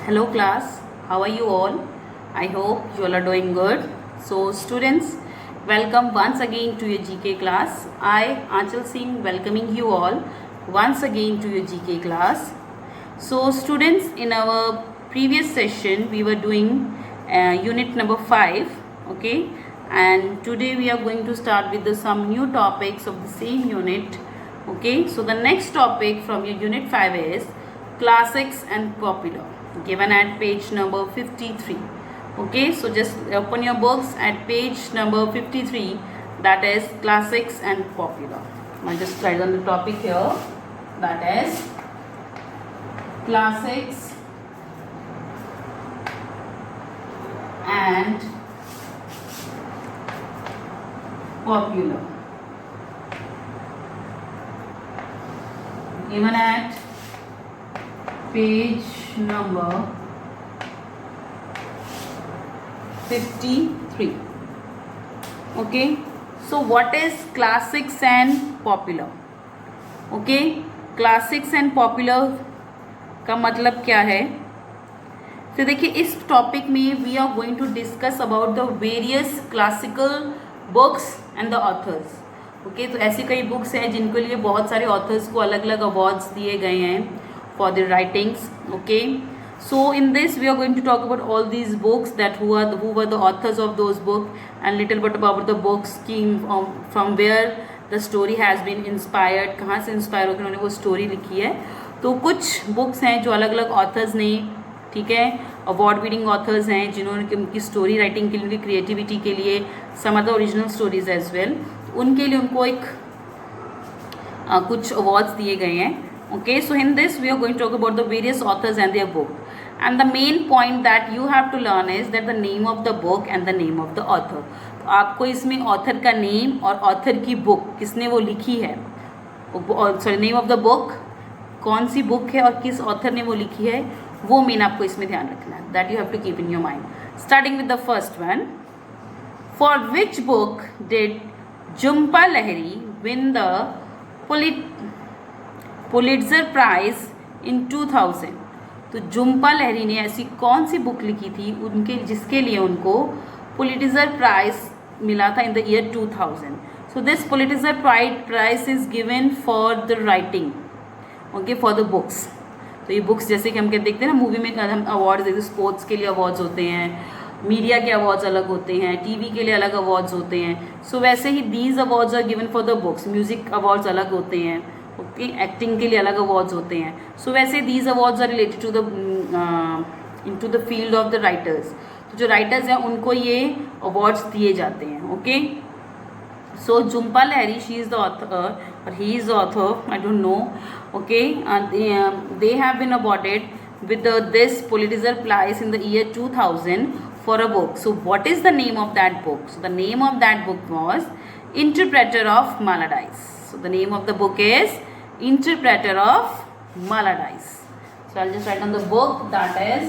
Hello class, how are you all? I hope you all are doing good. So students, welcome once again to your GK class. I, Anchal Singh, welcoming you all once again to your GK class. So students, in our previous session, we were doing unit number 5, okay? And today we are going to start with some new topics of the same unit, okay? So the next topic from your unit 5 is classics and popular, given at page number 53. Okay, so just open your books at page number 53, that is classics and popular. I'll just write on the topic here, that is classics and popular, given at page number 53. Okay, so what is classics and popular? Okay, classics and popular का मतलब क्या है? तो देखिए इस topic में we are going to discuss about the various classical books and the authors. Okay, तो ऐसी कई बुक्स हैं जिनके लिए बहुत सारे ऑथर्स को अलग अलग अवार्ड्स दिए गए हैं for their writings. Okay, so in this we are going to talk about all these books, that who were the authors of those books, and little bit about the books from where the story has been inspired, कहाँ से inspire होकर उन्होंने वो story लिखी है. तो कुछ books हैं जो अलग अलग ऑथर्स ने, ठीक है, अवार्ड विनिंग ऑथर्स हैं जिन्होंने उनकी स्टोरी राइटिंग के लिए, उनकी क्रिएटिविटी के लिए, some other original stories as well, उनके लिए उनको एक कुछ अवार्ड्स दिए गए हैं. Okay, so in this we are going to talk about the various authors and their book, and the main point that you have to learn is that the name of the book and the name of the author. तो आपको इसमें author का name और author की book किसने वो लिखी है, sorry name of the book, कौन सी बुक है और किस ऑथर ने वो लिखी है, वो मेन आपको इसमें ध्यान रखना है. That you have to keep in your mind. Starting with the first one. For which book did Jhumpa Lahiri win the Pulitzer prize in 2000. तो झुम्पा लाहिरी ने ऐसी कौन सी बुक लिखी थी उनके जिसके लिए उनको पुलिट्जर प्राइज मिला था in the year 2000. So this Pulitzer prize is given for the writing, okay, for the books. तो ये बुक्स जैसे कि हम क्या देखते हैं ना मूवी में, हम अवार्ड्स देखते हैं, स्पोर्ट्स के लिए अवार्ड्स होते हैं, मीडिया के अवार्ड्स अलग होते हैं, टीवी के लिए अलग अवार्ड्स होते हैं. सो वैसे ही these awards are given for the books. Music awards अलग होते हैं, ओके, एक्टिंग के लिए अलग अवार्ड्स होते हैं. सो वैसे these awards are related to the into the field of the writers. तो जो राइटर्स हैं उनको ये अवार्ड्स दिए जाते हैं. Okay, so Jhumpa Lahiri, she is the author और he is the author, I don't know. Okay, they have been awarded with this Pulitzer Prize in the year 2000 for a book. So what is the name of that book? So the name of that book was Interpreter of Maladies. So the name of the book is Interpreter of Maladies. So I'll just write on the book, that is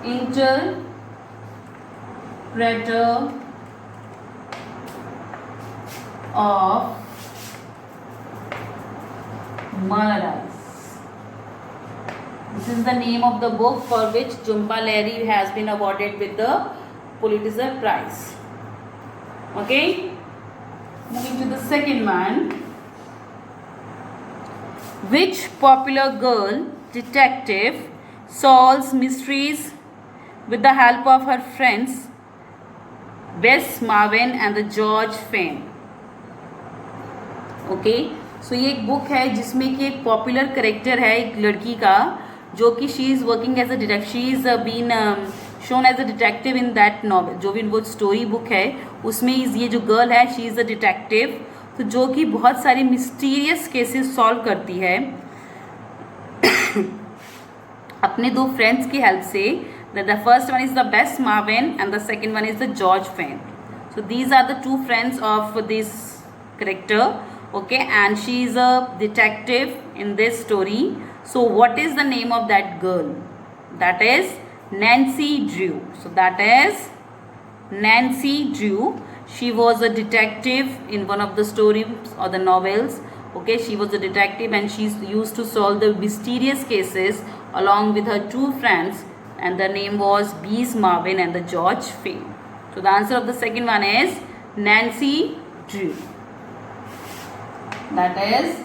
Interpreter of Maladies. This is the name of the book for which Jhumpa Lahiri has been awarded with the Pulitzer Prize. Okay, moving to the second one. Which popular girl detective solves mysteries with the help of her friends Bess Marvin and the George Fame? Okay, so ये एक book है जिसमें कि एक popular character है, एक लड़की का, जो कि she is working as a detective, she is been shown as a detective in that novel. जो भी वो स्टोरी बुक है उसमें ये जो गर्ल है शी इज़ अ डिटेक्टिव, तो जो कि बहुत सारे मिस्टीरियस केसेस सॉल्व करती है अपने दो फ्रेंड्स की हेल्प से. The first one is the Bess Marvin and the second one is the George Fayne. So these are the two friends of this character. Okay, and she is a detective in this story. So what is the name of that girl? That is Nancy Drew. So that is Nancy Drew. She was a detective in one of the stories or the novels Okay, she was a detective and she used to solve the mysterious cases along with her two friends, and the name was Bees Marvin and the George Fame. So the answer of the second one is Nancy Drew. That is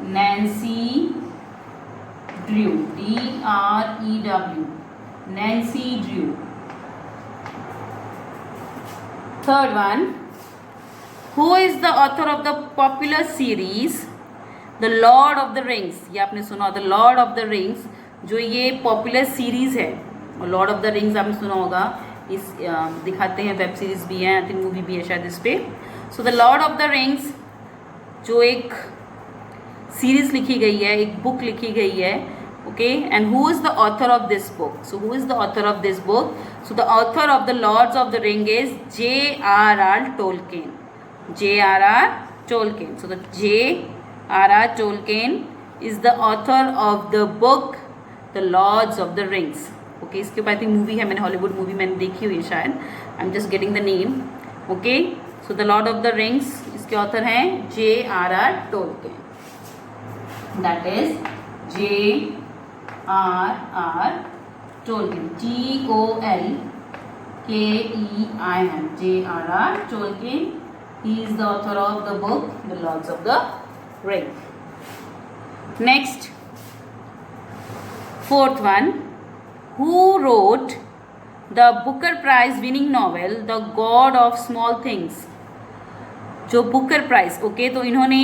Nancy Drew. D-R-E-W. Nancy Drew. Third one. Who is the author of the popular series The Lord of the Rings? ये आपने सुना, The Lord of the Rings, जो ये popular series है. और Lord of the rings आपने सुना होगा, इस दिखाते हैं, वेब सीरीज भी है, आई थिंक मूवी भी है शायद इस पे. So the Lord of the rings जो एक सीरीज लिखी गई है, एक बुक लिखी गई है. Okay, and who is the author of this book? So who is the author of this book? So the author of the Lords of the Ring is J.R.R. Tolkien. J.R.R. Tolkien. So the J.R.R. Tolkien is the author of the book The Lords of the Rings. Okay, इसके ऊपर I think movie है, मैंने Hollywood movie मैंने देखी हुई है शायद. I am just getting the name. Okay, so the Lord of the rings, इसके ऑथर हैं J.R.R. Tolkien. That is J.R.R. Tolkien. T-O-L-K-E-I-N. J.R.R. Tolkien. He is the author of the book The Lords of the Ring. Next, fourth one. Who wrote the Booker Prize winning novel The God of Small Things? जो Booker prize, okay, तो जिन्होंने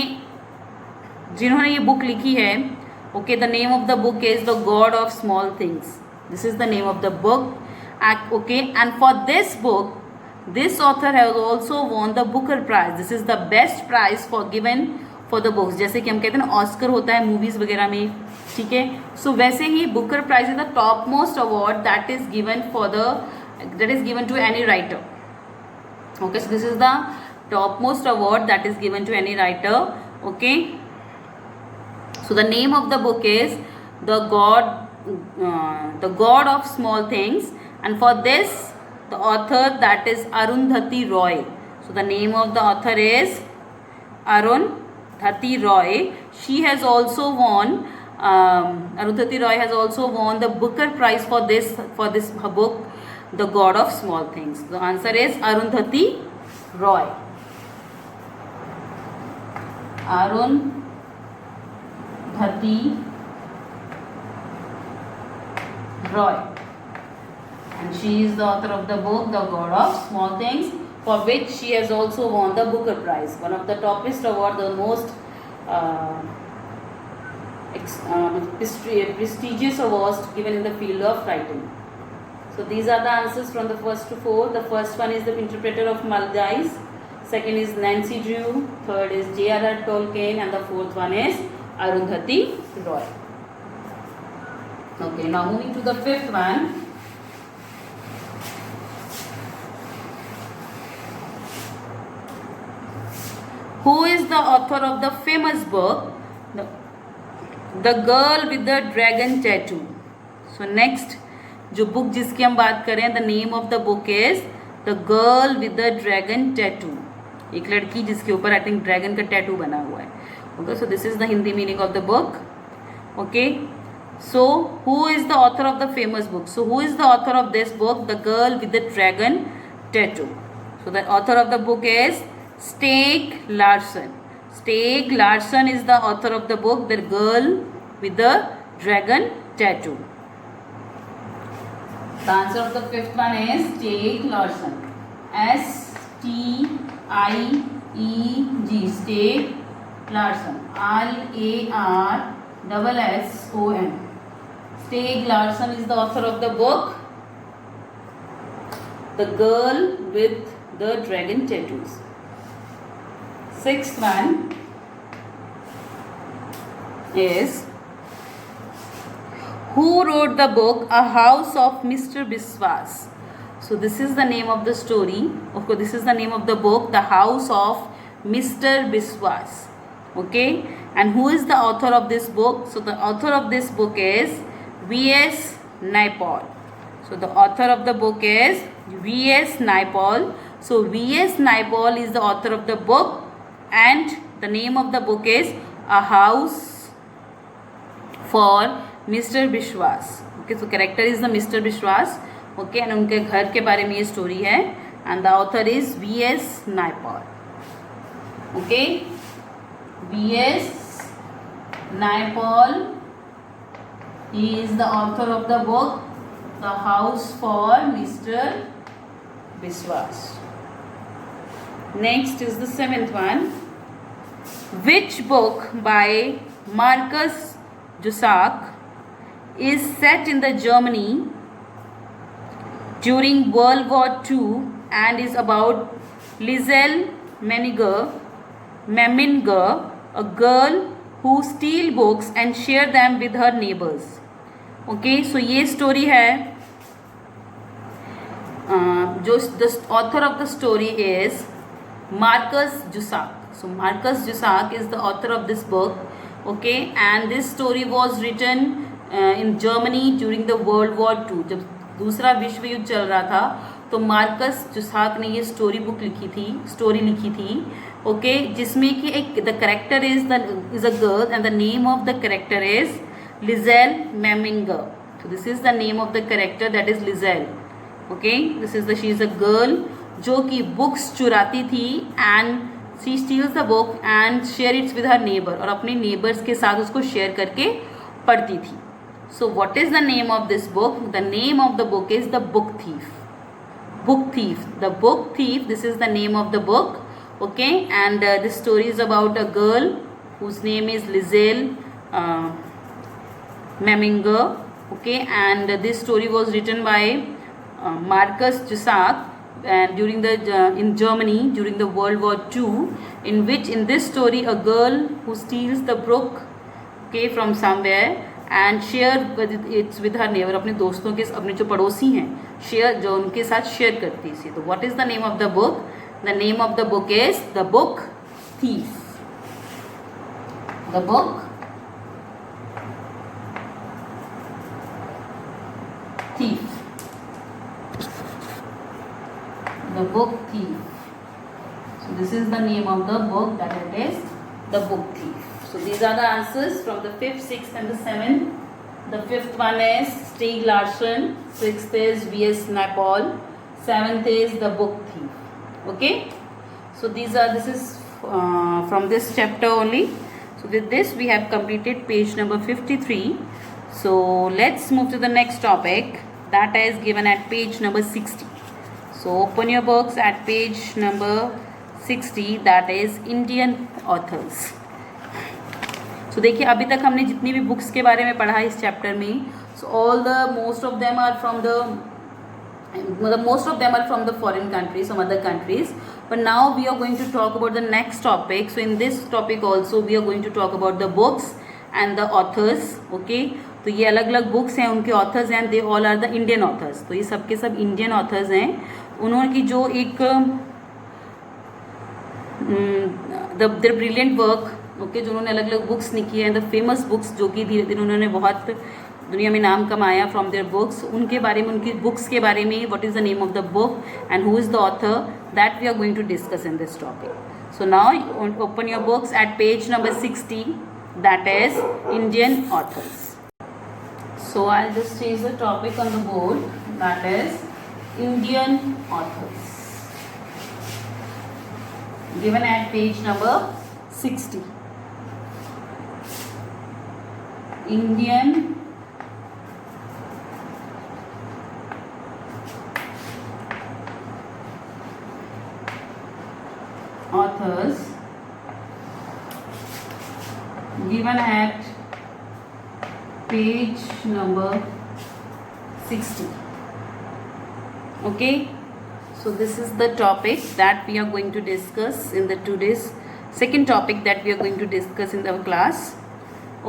ये book लिखी है, okay, the name of the book is the God of Small things. This is the name of the book. Okay, and for this book this author has also won the Booker Prize. This is the best prize for given for the books. जैसे कि हम कहते हैं ना, Oscar होता है movies वगैरह में, ठीक है. सो वैसे ही Booker Prize is the top most award that is given to any writer. Okay, so this is the top most award that is given to any writer. Okay, so the name of the book is the God of Small Things, and for this the author, that is Arundhati Roy. So the name of the author is Arundhati Roy. She has also won Arundhati Roy has also won the Booker Prize for this her book The God of Small Things. The answer is Arundhati Roy. Arundhati Roy. And she is the author of the book The God of Small Things, for which she has also won the Booker Prize, one of the toppest award, the most prestigious awards given in the field of writing. So these are the answers from the first to four. The first one is the interpreter of Maldives, second is Nancy Drew, third is J.R.R. Tolkien, and the fourth one is Arundhati Roy. Okay, now moving to the fifth one. Who is the author of the famous book The Girl with the Dragon Tattoo? So next, जो book जिसकी हम बात करें, the name of the book is The Girl with the Dragon Tattoo. एक लड़की जिसके ऊपर I think dragon का टैटू बना हुआ है. Okay, so this is the Hindi meaning of the book. Okay, so who is the author of the famous book? So who is the author of this book, The Girl with the Dragon Tattoo? So the author of the book is Stieg Larsson. Stieg Larsson is the author of the book The Girl with the Dragon Tattoo. The answer of the fifth one is Stieg Larsson. S-T-I-E-G. Stieg Larsson. L-A-R-S-S-O-N. Stieg Larsson is the author of the book The Girl with the Dragon Tattoos. Sixth one is, who wrote the book A House of Mr. Biswas? So this is the name of the story. Of course, this is the name of the book, The House of Mr. Biswas. Okay, and who is the author of this book? So the author of this book is V.S. Naipaul. So the author of the book is V.S. Naipaul. So V.S. Naipaul is the author of the book, and the name of the book is a House for Mister Vishwas. Okay, so character is the mister Vishwas. Okay, and उनके घर के बारे में ये story है. And the author is V.S. Naipaul. Okay, V.S. Naipaul, he is the author of the book The House for Mr. Biswas. Next is the seventh one. Which book by Marcus Zusak is set in the Germany during World War II and is about Liesel Meminger, a girl who steal books and share them with her neighbors. Okay, so ये story है. जो the author of the story is Markus Zusak. So Markus Zusak is the author of this book. Okay, and this story was written in Germany during the world war II. जब दूसरा विश्व युद्ध चल रहा था तो मार्कस जुसाक ने ये स्टोरी लिखी थी. ओके, जिसमें कि एक the character is a girl and the name of the character is Liesel Meminger. So this is the name of the character, that is Liesel. Okay, she is a girl जो कि books चुराती थी and she steals the book and share it with her neighbor, और अपने neighbors के साथ उसको share करके पढ़ती थी. So what is the name of this book? The name of the book is The Book Thief. Book Thief. The Book Thief. This is the name of the book. Okay, and this story is about a girl whose name is Liesel Meminger. Okay, and this story was written by Marcus Zusak and in Germany during the World War II, in which in this story a girl who steals the book, okay, from somewhere and share it with her neighbor, अपने दोस्तों के, अपने जो पड़ोसी हैं, जो उनके साथ शेयर करती थी. तो what is the name of the book? The name of the book is The Book Thief. The Book Thief. The Book Thief. So this is the name of the book, that it is The Book Thief. So these are the answers from the 5th, 6th and the 7th. The 5th one is Stieg Larsson, 6th is V.S. Naipaul, 7th is The Book Thief. Okay, so this is from this chapter only. So with this we have completed page number 53. So let's move to the next topic, that is given at page number 60. So open your books at page number 60, that is Indian authors. So देखिए, अभी तक हमने जितनी भी books के बारे में पढ़ा है इस चैप्टर में, so most of them are from the foreign countries, some other countries. But now we are going to talk about the next topic. So in this topic also we are going to talk about the books and the authors. Okay, तो ये अलग अलग books हैं, उनके authors हैं, they all are the Indian authors. तो ये सब के सब इंडियन ऑथर्स हैं. उन्होंने की जो एक द ब्रिलियंट वर्क, ओके, जो उन्होंने अलग अलग बुक्स लिखी है, द फेमस बुक्स, जो कि धीरे धीरे उन्होंने बहुत दुनिया में नाम कमाया फ्रॉम देयर बुक्स, उनके बारे में, उनकी बुक्स के बारे में, what is the name of the book and who is the author, that we are going to discuss in this topic. So now open your books at page number 60, that is Indian authors. So I'll just change the topic on the board, that is Indian authors, given at page number 60. Indian authors given at page number 60. Okay, so this is the topic that we are going to discuss in the today's second topic that we are going to discuss in our class.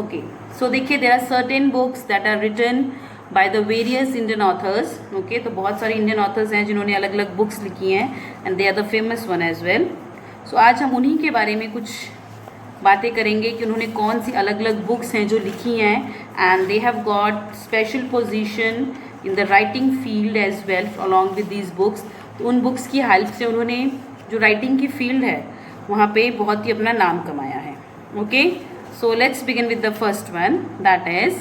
Okay, so देखिए, there are certain books that are written by the various Indian authors. Okay, तो बहुत सारे Indian authors हैं जिन्होंने अलग अलग books लिखी हैं and they are the famous one as well. So आज हम उन्हीं के बारे में कुछ बातें करेंगे कि उन्होंने कौन सी अलग अलग बुक्स हैं जो लिखी हैं, and they have got special position in the writing field as well along with these books. तो उन बुक्स की हेल्प से उन्होंने जो राइटिंग की फील्ड है वहाँ पे बहुत ही अपना नाम कमाया है. Okay, so let's begin with the first one, that is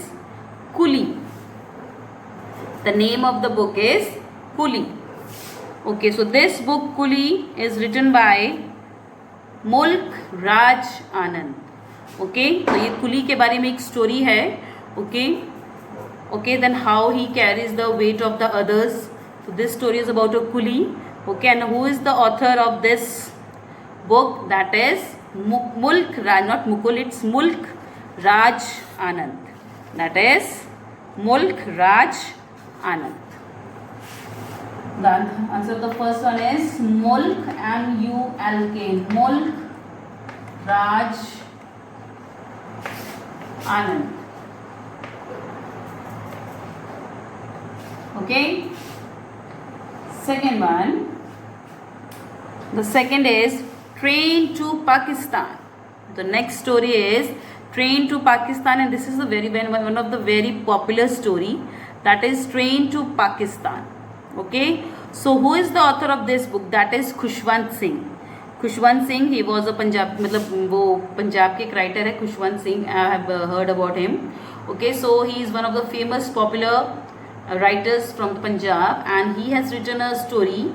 Coolie. The name of the book is Coolie. Okay, so this book Coolie is written by Mulk Raj Anand. Okay, तो ये कुली के बारे में एक स्टोरी है. Okay, okay, then how he carries the weight of the others. So this story is about a coolie. Okay, and who is the author of this book? That is Mulk Raj, not Mukul, it's Mulk Raj Anand. That is Mulk Raj Anand. The answer of the first one is Mulk, M-U-L-K, Mulk Raj Anand. Okay, second one, the second is Train to Pakistan. The next story is Train to Pakistan, and this is a one of the very popular story, that is Train to Pakistan. Okay, so who is the author of this book? That is Khushwant Singh. Khushwant Singh, he was a Punjab, मतलब वो पंजाब के एक writer है Khushwant Singh. I have heard about him. Okay, so he is one of the famous popular writers from Punjab, and he has written a story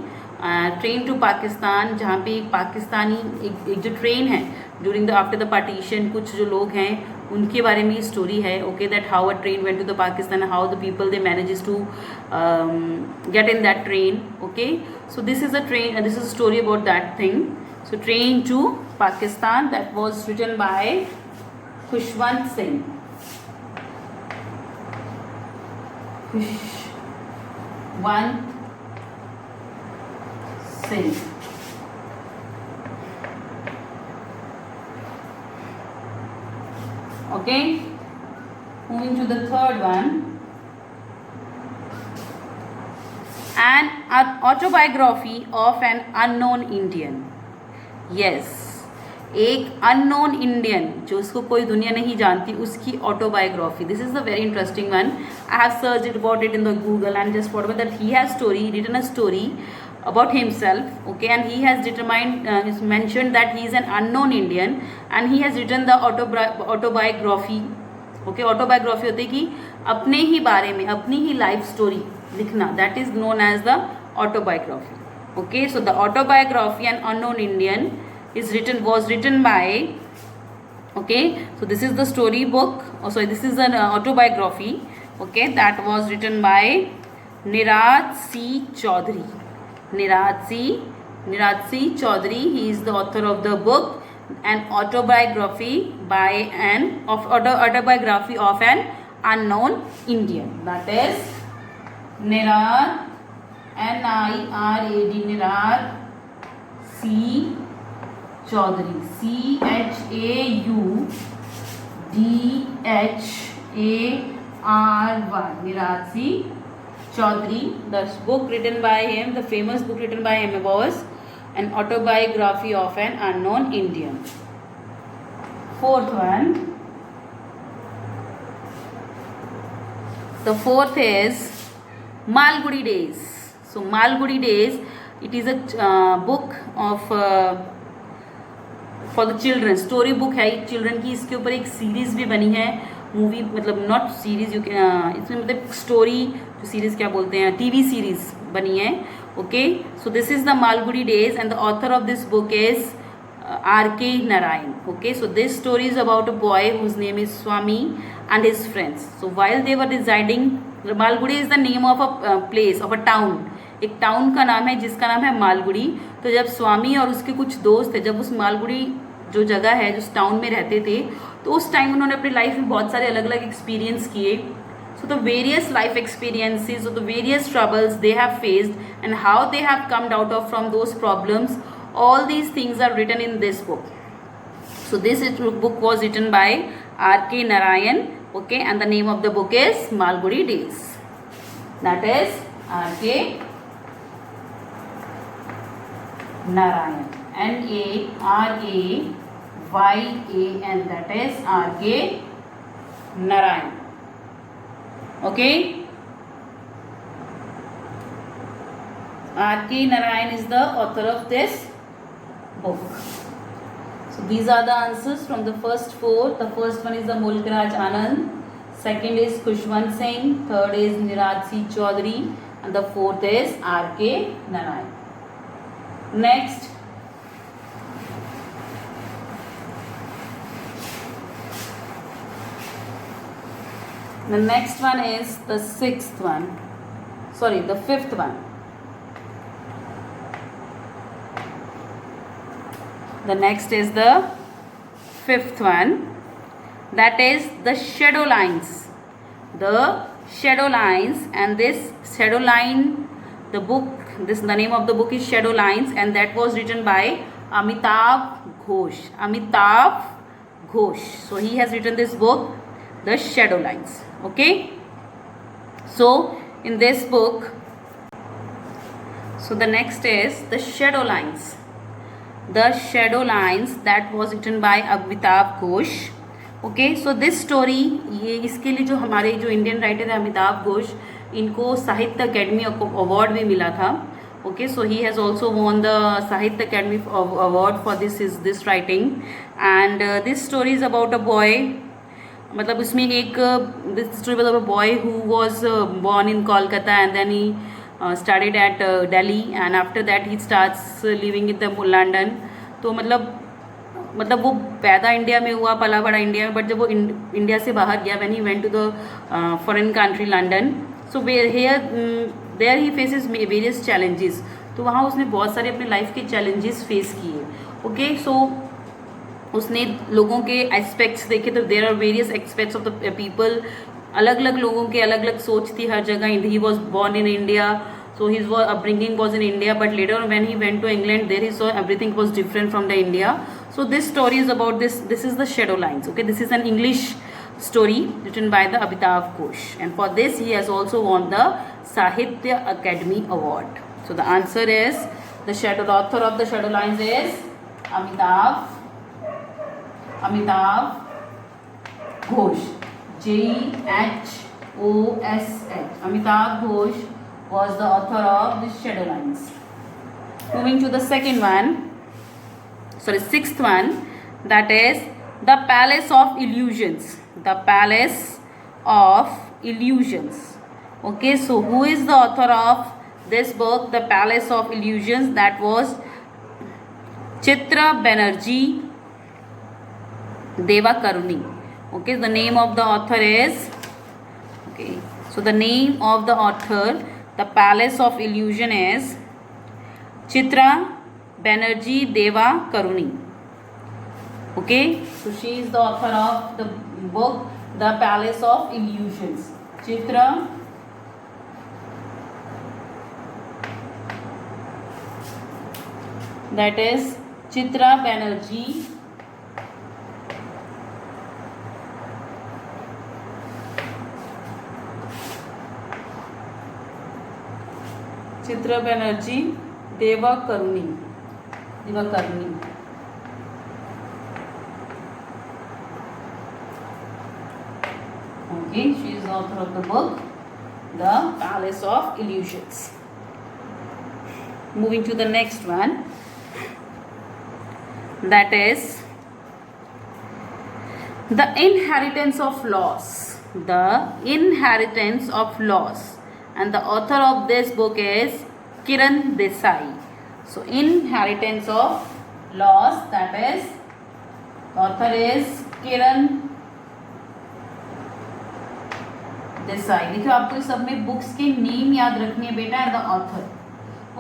Train to Pakistan, जहाँ पे एक पाकिस्तानी एक जो ट्रेन है during the after the partition, कुछ जो लोग हैं उनके बारे में स्टोरी है. Okay, that how a train went to the Pakistan, how the people they manages to get in that train. Okay, so this is a train, this is a story about that thing. So Train to Pakistan, that was written by Khushwant Singh. Khushwant Singh. Okay, moving to the third one, an autobiography of an unknown Indian. Yes, एक unknown Indian जो उसको कोई दुनिया नहीं जानती, उसकी autobiography. This is a very interesting one. I have search it about it in the Google and just what that he has written a story about himself. Okay, and he has he's mentioned that he is an unknown Indian and he has written the autobiography. Okay, autobiography होती है कि अपने ही बारे में अपनी ही life story लिखना, that is known as the autobiography. Okay, so the autobiography an unknown Indian was written by, okay, so this is the story book, this is an autobiography. Okay, that was written by Niraj C. Chaudhary. Niraj C. Chaudhary, he is the author of the book, an autobiography of an unknown Indian. That is Niraj, Nirad, Niraj C. Chaudhary, Chaudhary, Niraj C. Chaudhary. The book written by him, the famous book written by him was an autobiography of an unknown Indian. Fourth one, the fourth is Malgudi Days. So Malgudi Days, it is a book of for the children, story book है children की. इसके ऊपर एक series भी बनी है, movie मतलब not series, you can इसमें मतलब स्टोरी, जो सीरीज क्या बोलते हैं, टीवी सीरीज बनी है. Okay, so this is the Malgudi days and the author of this book is R.K. Narayan. Okay, so this story is about a boy whose name is Swami and his friends. So while they were residing, Malgudi is the name of a place, of a town. एक town का नाम है जिसका नाम है मालगुड़ी. तो जब स्वामी और उसके कुछ दोस्त थे, जब उस मालगुड़ी जो जगह है, जो उस टाउन में रहते थे, तो उस टाइम उन्होंने अपनी लाइफ में बहुत सारे अलग अलग एक्सपीरियंस किए. So the various life experiences, the various troubles they have faced and how they have comed out of from those problems, all these things are written in this book. So this book was written by R.K. Narayan. Okay, and the name of the book is Malgudi Days. That is R.K. Narayan, Narayan. That is R.K. Narayan. Okay, R.K. Narayan is the author of this book. So these are the answers from the first four. The first one is the Mulk Raj Anand, second is Khushwant Singh, third is Niraj C Chaudhary, and the fourth is R.K. Nanai. Next, the next one is the fifth one. The next is the fifth one, that is the shadow lines. The shadow lines, and this shadow line, the name of the book is Shadow Lines, and that was written by Amitav Ghosh. So he has written this book, The Shadow Lines. Okay. So in this book, so the next is the Shadow Lines. The Shadow Lines, that was written by Amitav Ghosh. Okay, so this story, ये इसके लिए जो हमारे जो Indian writer है अमिताभ घोष, इनको साहित्य Akademi award भी मिला था. Okay, so he has also won the Sahitya Akademi award for this writing. And this story is about a boy, मतलब उसमें एक this story about a boy who was born in Kolkata and then he started at Delhi, and after that he starts living in the London. तो मतलब वो पैदा India में हुआ, पला बड़ा इंडिया में, बट जब वो इंडिया से बाहर गया, when he went to the foreign country London, so there he faces various challenges. तो वहाँ उसने बहुत सारे अपने लाइफ के चैलेंजेस फेस किए. ओके, सो उसने लोगों के एस्पेक्ट्स देखे, तो there are various aspects of the people. अलग अलग लोगों के अलग अलग सोच थी हर जगह. ही was born in India, so his upbringing was in India, but later on when he went to England, there he saw everything was different from the India. So this story is about this is the Shadow Lines. Okay, this is an English story written by the Amitav Ghosh, and for this he has also won the Sahitya Academy Award. So the answer is the author of the Shadow Lines is Amitav Ghosh, Ghosh. Amitav Ghosh was the author of the Shadow Lines. Moving to the sixth one, that is the Palace of Illusions. The Palace of Illusions. Okay, so who is the author of this book, The Palace of Illusions? That was Chitra Banerjee Devakaruni. Okay, the name of the author is, okay, so the name of the author, The Palace of Illusion, is Chitra Banerjee Devakaruni. Okay, so she is the author of the book The Palace of Illusions. Chitra that is Chitra Banerjee Devakaruni. Okay, she is the author of the book The Palace of Illusions. Moving to the next one, that is The Inheritance of Loss. The Inheritance of Loss, and the author of this book is Kiran Desai. So Inheritance of Loss, that is, the author is Kiran Desai. देखिए, आपको सब में books के name याद रखनी है बेटा, and the author.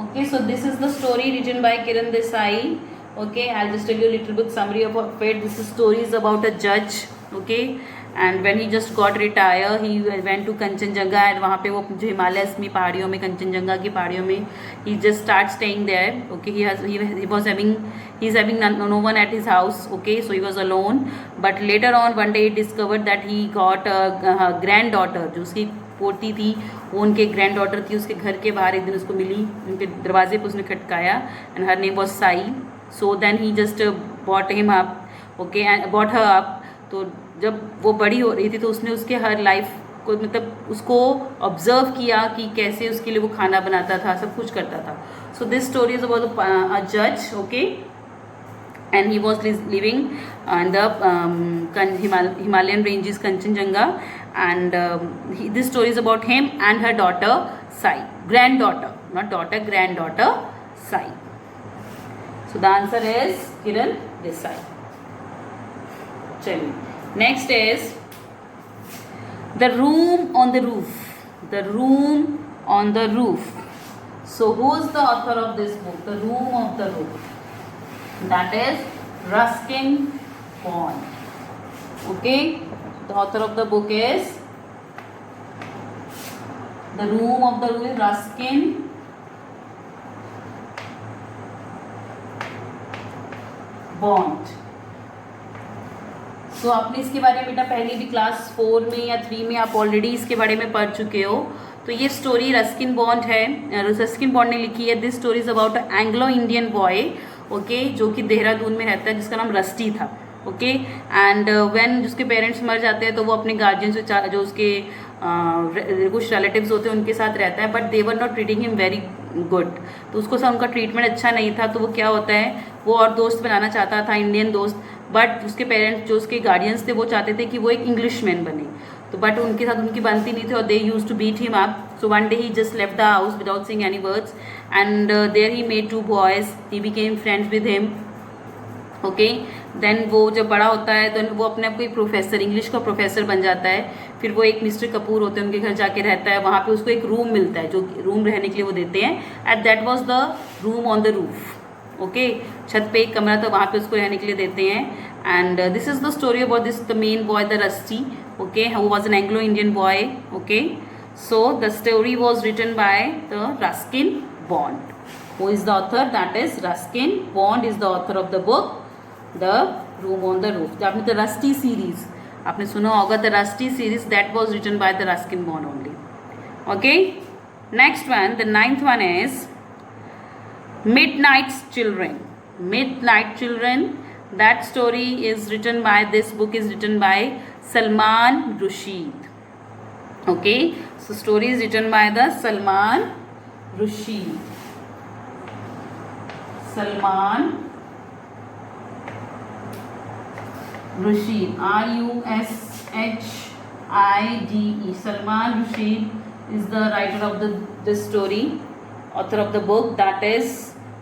Okay, so this is the story written by Kiran Desai. Okay, I'll just tell you a little bit summary of it. This story is about a judge. Okay, and when he just got retired, he went to Kanchenjunga, and वहाँ पे वो जो Himalayas में पहाड़ियों में, कंचनजंगा की पहाड़ियों में, he just start staying there. Okay, he's having no one at his house. Okay, so he was alone, but later on one day he discovered that he got a granddaughter, जो उसकी पोती थी, वो उनके ग्रैंड डॉटर थी. उसके घर के बाहर एक दिन उसको मिली, उनके दरवाजे पर उसने खटकाया, and her name was Sai. So then he just bought him up. Okay, and bought her up. तो जब वो बड़ी हो रही थी, तो उसने उसके हर लाइफ को, मतलब उसको ऑब्जर्व किया कि कैसे उसके लिए वो खाना बनाता था, सब कुछ करता था. So this story is about a जज. Okay, and he was living in the Himalayan ranges Kanchenjunga, and this story is about him and her daughter Sai, granddaughter, not daughter, granddaughter Sai. So the answer is Kiran Desai. चलिए, next is the room on the roof. The room on the roof. So who is the author of this book, The Room of the Roof? That is Ruskin Bond. Okay, the author of the book is The Room of the Roof, Ruskin Bond. So आपने इसके बारे में बेटा पहले भी class 4 में या 3 में आप ऑलरेडी इसके बारे में पढ़ चुके हो. तो ये स्टोरी रस्किन बॉन्ड है, रस्किन बॉन्ड ने लिखी है. This story is about a Anglo Indian boy, okay, जो कि देहरादून में रहता है, जिसका नाम रस्टी था. ओके, एंड व्हेन उसके पेरेंट्स मर जाते हैं तो वो अपने गार्जियन से जो उसके कुछ रिलेटिव्स होते हैं उनके साथ रहता है, but they were not treating him very good. तो उसको सब उनका ट्रीटमेंट अच्छा नहीं था. तो वो क्या होता है, वो और दोस्त बनाना चाहता था, इंडियन दोस्त, बट उसके पेरेंट्स जो उसके गार्डियंस थे वो चाहते थे कि वो एक इंग्लिश मैन बने. तो बट उनके साथ उनकी बनती नहीं थी और they use to beat him up. So one day he just left the house without saying any words, and there he made 2 boys. He became friends with him. Okay, then वो जब बड़ा होता है तो वो अपने आप को एक प्रोफेसर, इंग्लिश का प्रोफेसर बन जाता है. फिर वो एक मिस्टर कपूर होते हैं, उनके घर जाके रहता है. वहाँ पे उसको एक रूम मिलता है, जो रूम रहने के लिए वो देते हैं. At that was the Room on the roof. Okay, छत पे एक कमरा था, वहाँ पे उसको रहने के लिए देते हैं. And this is the story about this the main boy, the Rusty. Okay, who was an Anglo Indian boy. Okay, so the story was written by the Ruskin Bond. Who is the author? That is Ruskin Bond is the author of the book the Room on the Roof. आपने the Rusty series आपने सुना होगा, the Rusty series, that was written by the Ruskin Bond only. Okay, next one, the 9th one is Midnight's Children. Midnight Children, that story is written by, this book is written by Salman Rushdie. Okay, so story is written by the Salman Rushdie. Salman Rushdie, Rushdie. Salman Rushdie is the writer of this story, author of the book, that is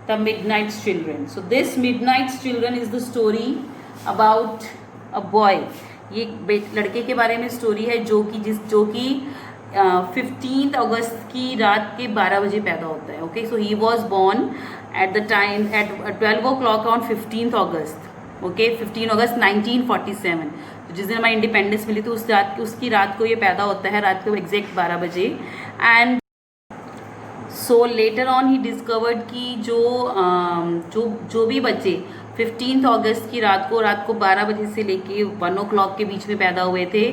The Midnight's Children. So this Midnight's Children is the story about a boy. ये लड़के के बारे में story है जो कि 15 अगस्त की रात के 12 बजे पैदा होता है. Okay, so he was born at the time at 12 o'clock on 15th August. Okay, 15 August 1947. तो जिस दिन हमारी इंडिपेंडेंस मिली थी उसकी रात को ये पैदा होता है, रात को एग्जैक्ट 12 बजे. And so later on he discovered कि जो भी बच्चे 15th अगस्त की रात को 12 बजे से लेके 1 o'clock के बीच में पैदा हुए थे,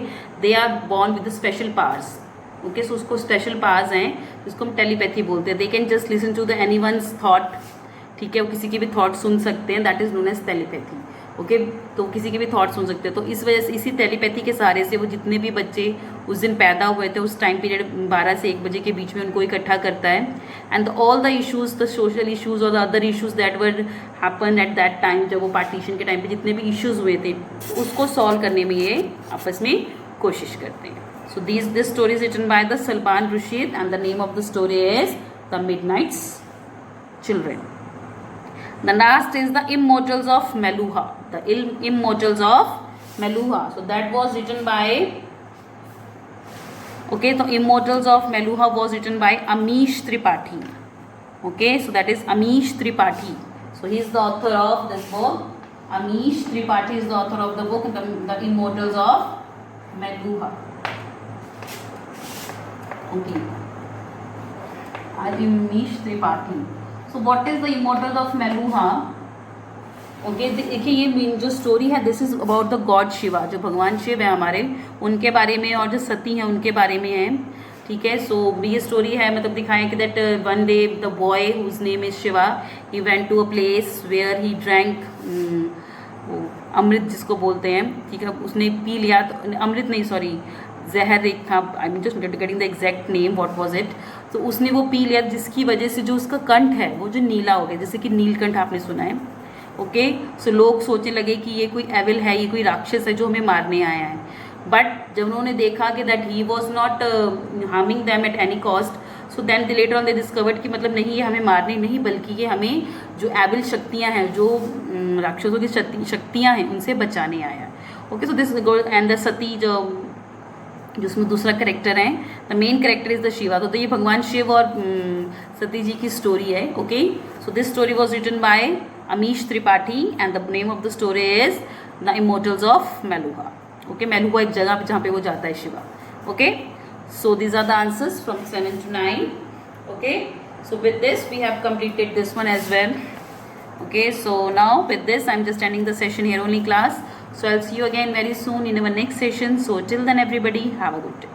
they are born with special powers. Okay, so उसको स्पेशल पावर्स हैं, जिसको हम टेलीपैथी बोलते हैं. They can just listen to the anyone's thought. ठीक है, वो किसी की भी थॉट सुन सकते हैं, that is known as telepathy. Okay, तो किसी के भी थॉट सुन सकते हैं. तो इस वजह से इसी टेलीपैथी के सहारे से वो जितने भी बच्चे उस दिन पैदा हुए थे उस टाइम पीरियड 12 से 1 बजे के बीच में उनको इकट्ठा करता है. And all the issues, the social issues और the other issues that were happen at that time, जब वो पार्टीशन के टाइम पे जितने भी इश्यूज हुए थे उसको सॉल्व करने में ये आपस में कोशिश करते हैं. So this story is written by the Salman Rushdie and the name of the story is the Midnight's Children. The last is the Immortals of Meluha. The Immortals of Meluha. So that was written by, okay, the Immortals of Meluha was written by Amish Tripathi. Okay, so that is Amish Tripathi. So he is the author of this book. Amish Tripathi is the author of the book, the Immortals of Meluha. Okay, Amish Tripathi. So what is the Immortals of Meluha? Okay, देखिए ये जो story है this is about the God Shiva, जो भगवान शिव है हमारे, उनके बारे में, और जो सती हैं उनके बारे में है. ठीक है, सो ये स्टोरी है, मतलब दिखाएं कि that one day the boy whose name is Shiva, he went to a place where he drank amrit जिसको बोलते हैं. ठीक है, उसने पी लिया, तो अमृत नहीं, सॉरी, जहर एक था, I mean just getting the exact name what was it. तो उसने वो पी लिया, जिसकी वजह से जो उसका कंठ है वो जो नीला हो गया, जैसे कि नीलकंठ आपने सुना है, ओके। सो लोग सोचने लगे कि ये कोई एविल है, ये कोई राक्षस है जो हमें मारने आया है। बट जब उन्होंने देखा कि that he was not harming them at any cost, so then later on they discovered कि मतलब नहीं, ये हमें मारने नहीं बल्कि ये हमें जो एविल शक्तियाँ हैं, जो राक्षसों की शक्तियाँ हैं, उनसे बचाने आया है। Okay, so this and the Sati जिसमें दूसरा करेक्टर है, the main character is the Shiva. तो ये भगवान शिव और सती जी की स्टोरी है। Okay, so this story was written by Amish Tripathi and the name of the story is the Immortals of Meluha. Okay, Meluha एक जगह पे जहाँ पे वो जाता है Shiva. Okay, so these are the answers from 7 to 9. Okay, so with this we have completed this one as well. Okay, so now with this I'm just ending the session here only, class. So I'll see you again very soon in our next session. So till then everybody have a good day.